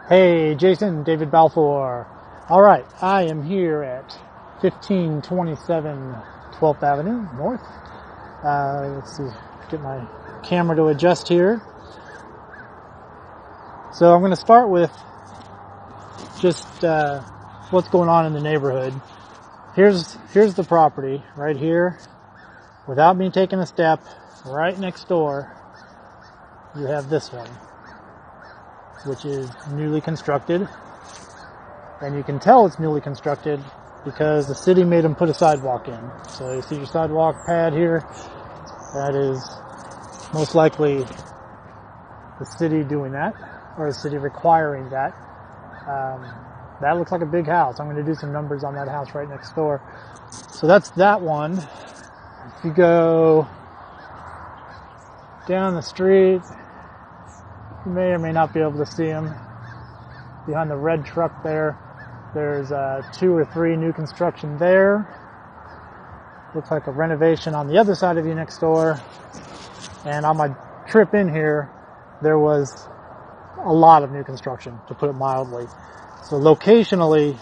Hey, Jason, David Balfour. All right, I am here at 1527 12th Avenue North. Let's see, get my camera to adjust here. So I'm going to start with just what's going on in the neighborhood. Here's the property right here. Without me taking a step, right next door, you have this one, which is newly constructed. And you can tell it's newly constructed because the city made them put a sidewalk in. So you see your sidewalk pad here. That is most likely the city doing that, or the city requiring that. That looks like a big house. I'm going to do some numbers on that house right next door. So that's that one. If you go down the street, you may or may not be able to see them. Behind the red truck there, there's 2 or 3 new construction there. Looks like a renovation on the other side of you next door. And on my trip in here, there was a lot of new construction, to put it mildly. So locationally,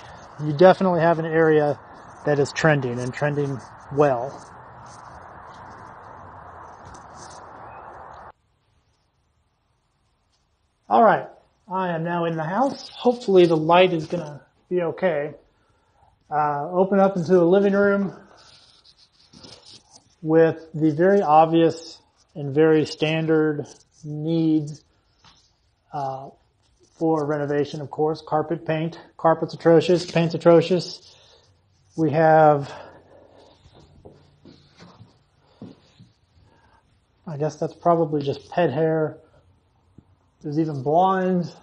you definitely have an area that is trending, and trending well. All right, I am now in the house. Hopefully the light is going to be okay. Open up into a living room with the very obvious and very standard needs for renovation, of course. Carpet, paint. Carpet's atrocious, paint's atrocious. We have, I guess that's probably just pet hair. There's even blinds.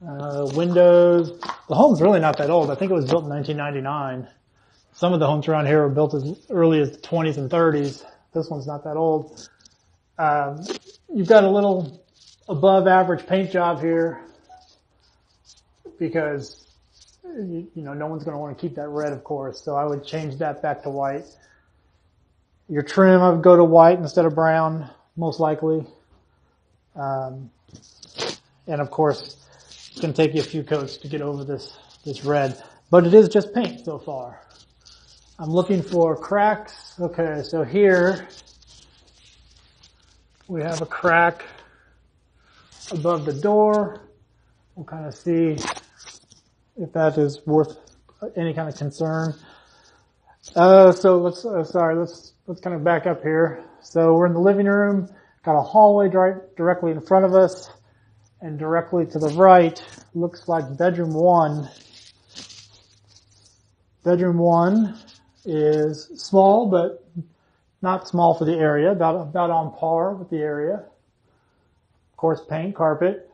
Windows. The home's really not that old. I think it was built in 1999. Some of the homes around here were built as early as the 20s and 30s. This one's not that old. You've got a little above average paint job here because, you know, no one's going to want to keep that red, of course. So I would change that back to white. Your trim, I would go to white instead of brown, most likely. And of course, it's going to take you a few coats to get over this red, but it is just paint so far. I'm looking for cracks. Okay, so here we have a crack above the door. We'll kind of see if that is worth any kind of concern. So let's kind of back up here. So we're in the living room, got a hallway directly in front of us, and directly to the right looks like bedroom 1. Bedroom 1 is small, but not small for the area, about on par with the area. Of course, paint, carpet.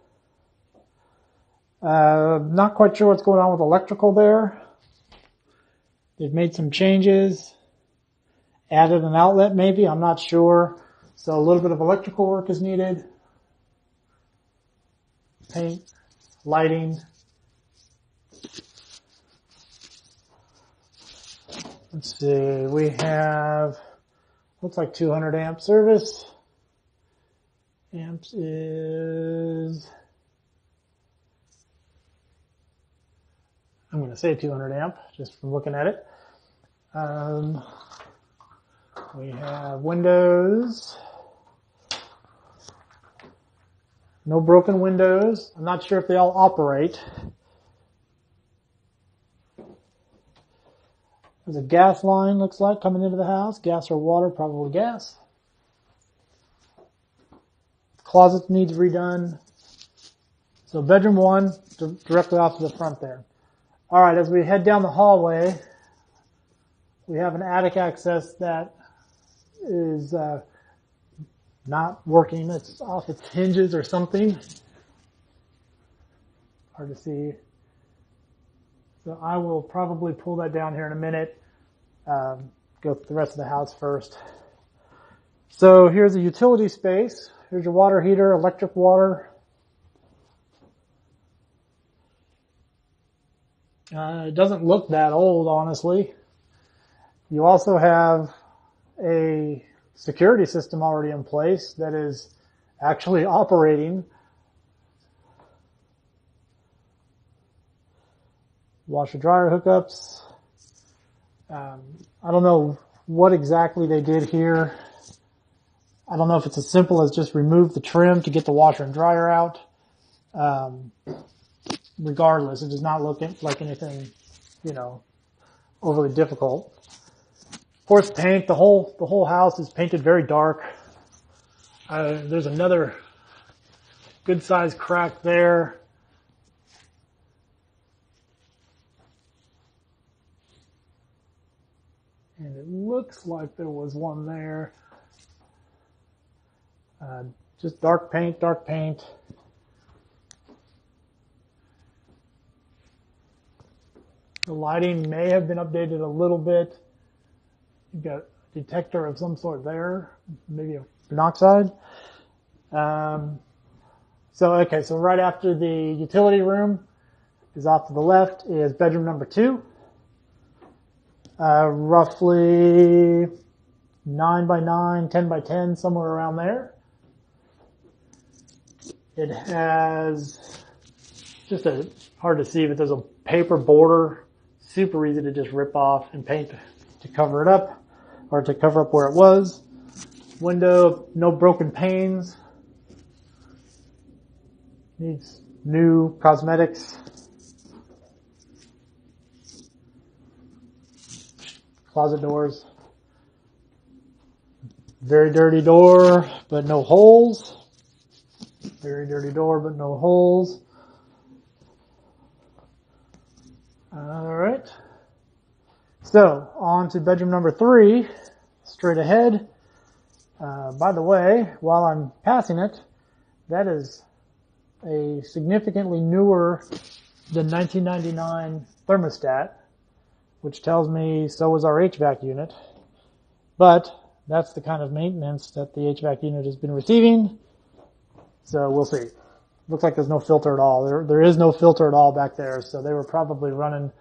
Not quite sure what's going on with electrical there. They've made some changes, added an outlet maybe, I'm not sure. So a little bit of electrical work is needed. Paint, lighting. Let's see, we have, looks like 200 amp service. Amps is, I'm going to say 200 amp just from looking at it. We have windows. No broken windows. I'm not sure if they all operate. There's a gas line, looks like, coming into the house. Gas or water, probably gas. Closet needs redone. So bedroom 1, directly off to the front there. All right, as we head down the hallway, we have an attic access that is not working. It's off its hinges or something. Hard to see. So I will probably pull that down here in a minute. Go through the rest of the house first. So here's a utility space. Here's your water heater, electric water. It doesn't look that old, honestly. You also have a security system already in place that is actually operating. Washer dryer hookups. I don't know what exactly they did here. I don't know if it's as simple as just remove the trim to get the washer and dryer out. Regardless, it does not look like anything, overly difficult. Of course, paint. The whole house is painted very dark. There's another good sized crack there. And it looks like there was one there. Just dark paint, dark paint. The lighting may have been updated a little bit. You've got a detector of some sort there, maybe a monoxide. So right after the utility room is off to the left is bedroom number 2. Roughly 9 by 9, 10 by 10, somewhere around there. It has hard to see, but there's a paper border, super easy to just rip off and paint to cover it up, or to cover up where it was. Window, no broken panes. Needs new cosmetics. Closet doors. Very dirty door, but no holes. Very dirty door, but no holes. Alright. So, on to bedroom number 3, straight ahead. By the way, while I'm passing it, that is a significantly newer than 1999 thermostat, which tells me so is our HVAC unit. But that's the kind of maintenance that the HVAC unit has been receiving. So we'll see. Looks like there's no filter at all. There is no filter at all back there, so they were probably running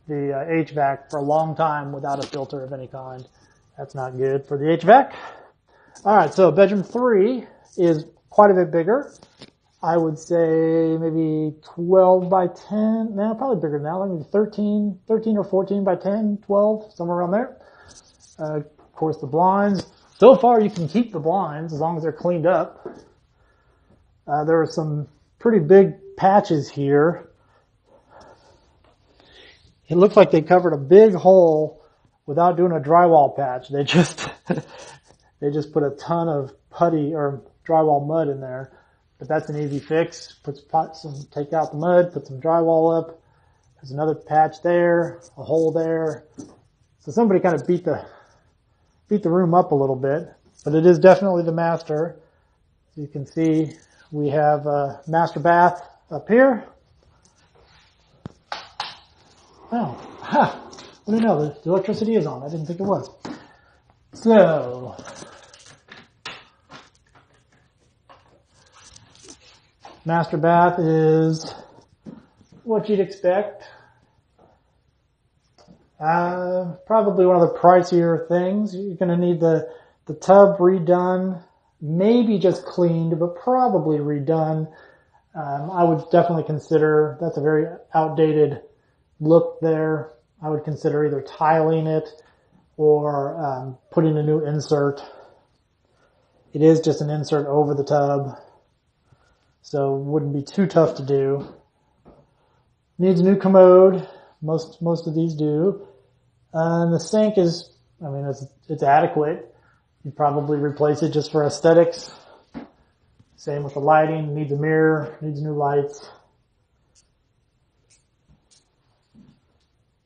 the HVAC for a long time without a filter of any kind. That's not good for the HVAC. Alright, so bedroom 3 is quite a bit bigger. I would say maybe 12 by 10, no, probably bigger than that, like maybe 13 or 14 by 10, 12, somewhere around there. Of course the blinds. So far you can keep the blinds as long as they're cleaned up. There are some pretty big patches here. It looks like they covered a big hole without doing a drywall patch. They just put a ton of putty or drywall mud in there. But that's an easy fix. Take out the mud, put some drywall up. There's another patch there, a hole there. So somebody kind of beat the room up a little bit, but it is definitely the master. As you can see, we have a master bath up here. Oh, what do you know? The electricity is on. I didn't think it was. So, master bath is what you'd expect. Probably one of the pricier things. You're going to need the tub redone, maybe just cleaned, but probably redone. I would definitely consider, that's a very outdated look there. I would consider either tiling it or putting a new insert. It is just an insert over the tub, so it wouldn't be too tough to do. Needs a new commode. Most of these do. And the sink is, it's adequate. You'd probably replace it just for aesthetics. Same with the lighting. Needs a mirror. Needs new lights.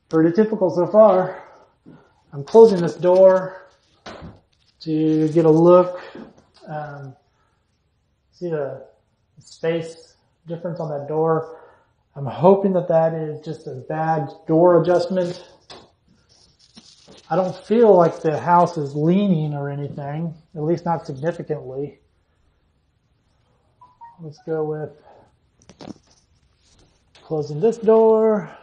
Pretty typical so far. I'm closing this door to get a look. See the space difference on that door. I'm hoping that is just a bad door adjustment. I don't feel like the house is leaning or anything, at least not significantly. Let's go with closing this door.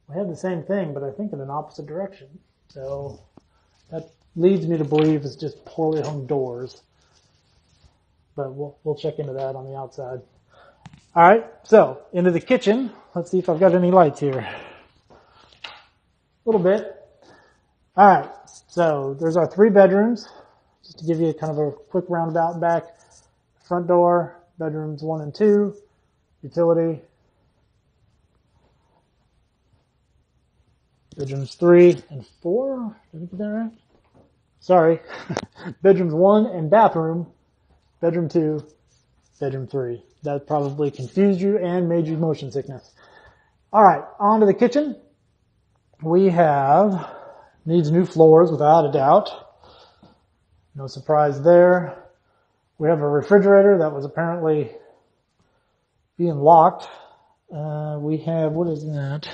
We have the same thing, but I think in an opposite direction. So That leads me to believe it's just poorly hung doors. But we'll check into that on the outside. All right, so into the kitchen. Let's see if I've got any lights here. A little bit. All right, so there's our 3 bedrooms. Just to give you kind of a quick roundabout back. Front door, bedrooms 1 and 2, utility. Bedrooms 3 and 4. Did I get that right? Sorry. Bedrooms 1 and bathroom. Bedroom 2, bedroom 3. That probably confused you and made you motion sickness. All right, on to the kitchen. We have, needs new floors without a doubt. No surprise there. We have a refrigerator that was apparently being locked. We have, what is that?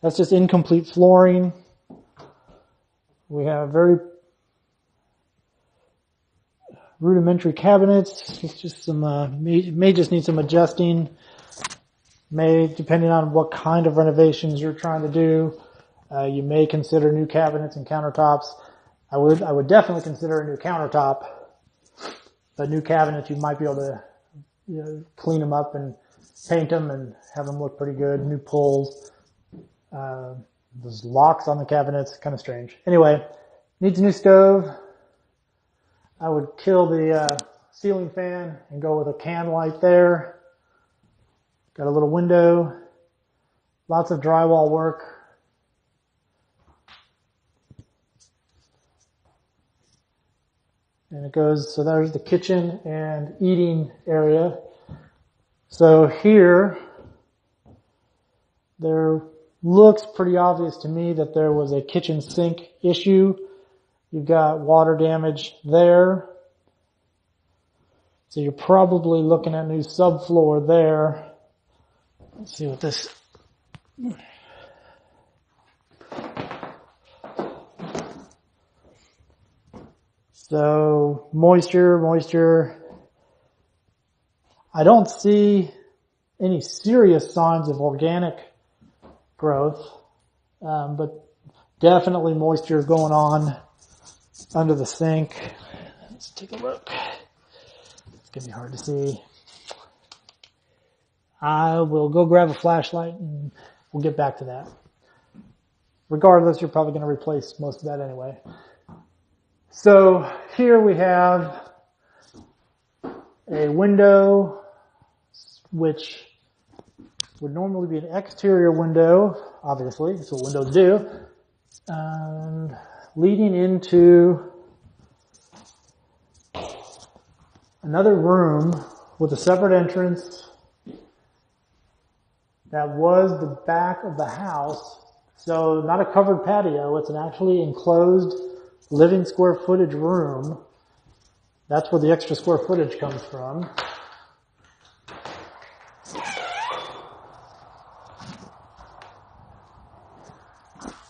That's just incomplete flooring. We have very rudimentary cabinets. It's just some, may just need some adjusting. May, depending on what kind of renovations you're trying to do, you may consider new cabinets and countertops. I would definitely consider a new countertop, but new cabinets you might be able to, clean them up and paint them and have them look pretty good. New pulls, there's locks on the cabinets, kind of strange. Anyway, needs a new stove. I would kill the ceiling fan and go with a can light there. Got a little window, lots of drywall work. And it goes, so there's the kitchen and eating area. So here, there looks pretty obvious to me that there was a kitchen sink issue. You've got water damage there. So you're probably looking at new subfloor there. Let's see what this... So moisture. I don't see any serious signs of organic growth, but definitely moisture going on under the sink. Let's take a look. It's going to be hard to see. I will go grab a flashlight and we'll get back to that. Regardless, you're probably going to replace most of that anyway. So here we have a window which would normally be an exterior window, obviously, that's what windows do, and leading into another room with a separate entrance that was the back of the house. So not a covered patio, it's an actually enclosed living square footage room. That's where the extra square footage comes from.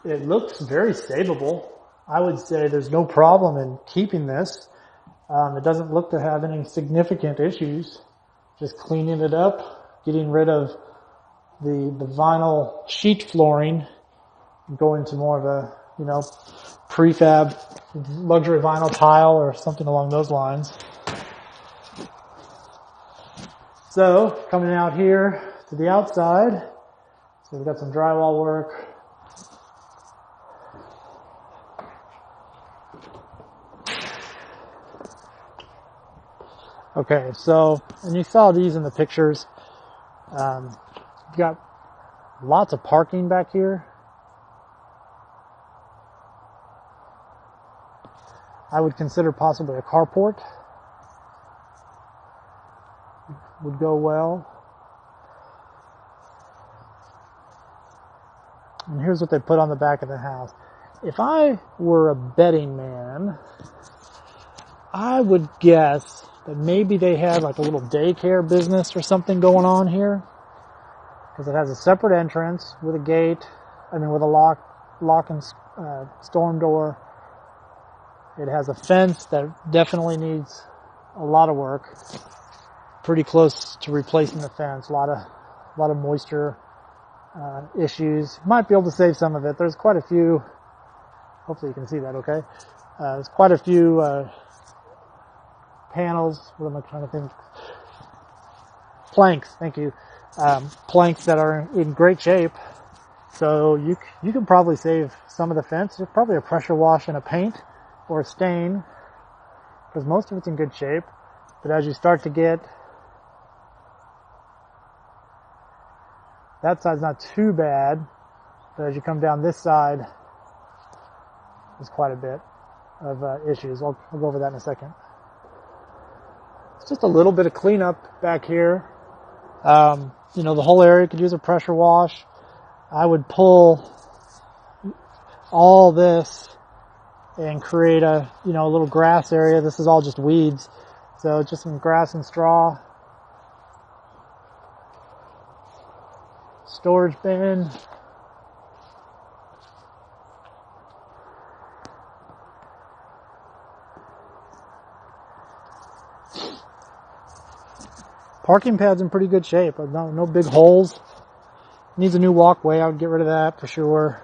It looks very savable. I would say there's no problem in keeping this. It doesn't look to have any significant issues. Just cleaning it up, getting rid of the vinyl sheet flooring, and going to more of a, prefab luxury vinyl tile or something along those lines. So coming out here to the outside, so we've got some drywall work. Okay, so, and you saw these in the pictures. You've got lots of parking back here. I would consider possibly a carport. Would go well. And here's what they put on the back of the house. If I were a betting man, I would guess that maybe they had like a little daycare business or something going on here. Because it has a separate entrance with a gate, with a lock and storm door. It has a fence that definitely needs a lot of work. Pretty close to replacing the fence. A lot of moisture issues. Might be able to save some of it. There's quite a few Hopefully you can see that okay. There's quite a few panels. What am I trying to think? Planks, thank you. Planks that are in great shape. So you can probably save some of the fence. There's probably a pressure wash and a paint or a stain, because most of it's in good shape. But as you start to get, that side's not too bad, but as you come down this side, there's quite a bit of issues. I'll go over that in a second. It's just a little bit of cleanup back here. You know, the whole area could use a pressure wash. I would pull all this and create a, you know, a little grass area. This is all just weeds. So just some grass and straw. Storage bin. Parking pad's in pretty good shape. No big holes. Needs a new walkway. I would get rid of that for sure.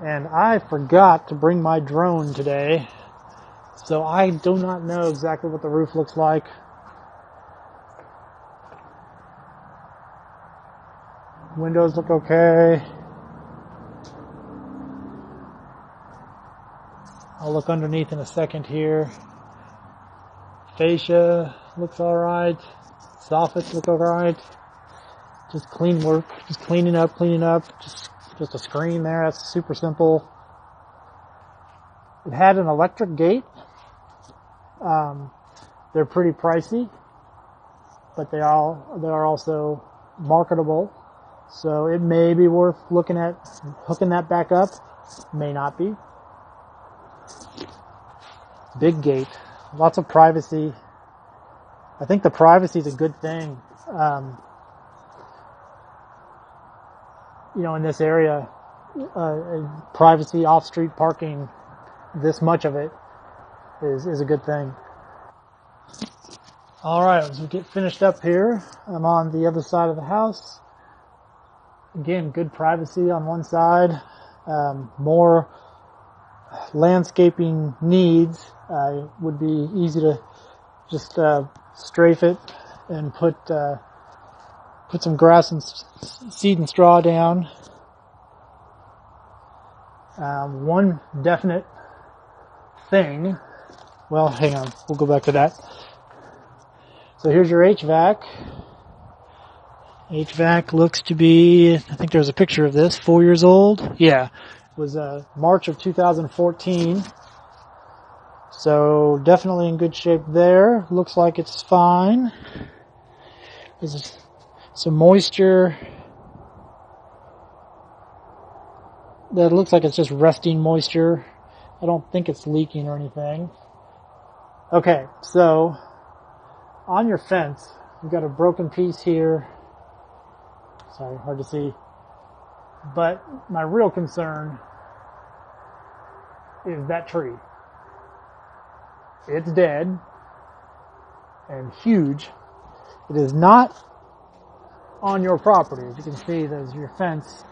And I forgot to bring my drone today, so I do not know exactly what the roof looks like. Windows look okay. I'll look underneath in a second here. Fascia looks alright. Soffits look alright. Just clean work. Just cleaning up. Just a screen there. That's super simple. It had an electric gate. They're pretty pricey, but they are also marketable. So it may be worth looking at hooking that back up. May not be. Big gate. Lots of privacy. I think the privacy is a good thing. You know, in this area, privacy, off-street parking, this much of it is a good thing. All right, as we get finished up here, I'm on the other side of the house. Again, good privacy on one side, more landscaping needs. Would be easy to just strafe it and put some grass and seed and straw down. One definite thing, well, hang on, we'll go back to that. So here's your HVAC. HVAC looks to be, I think there's a picture of this, 4 years old. Yeah, it was March of 2014. So definitely in good shape there. Looks like it's fine. There's some moisture. That looks like it's just resting moisture. I don't think it's leaking or anything. Okay, so on your fence, you've got a broken piece here. Sorry, hard to see. But my real concern is that tree. It's dead and huge. It is not on your property. As you can see, there's your fence.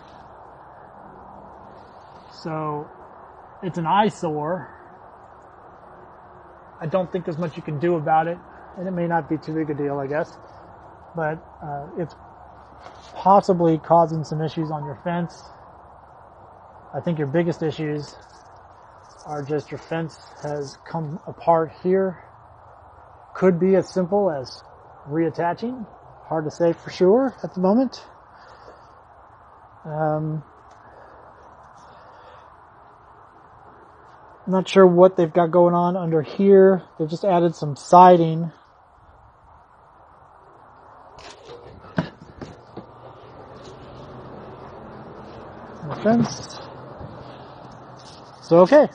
So it's an eyesore. I don't think there's much you can do about it, and it may not be too big a deal, I guess. But it's possibly causing some issues on your fence. I think your biggest issues are just your fence has come apart here. Could be as simple as reattaching. Hard to say for sure at the moment. Not sure what they've got going on under here. They've just added some siding. The fence. So okay.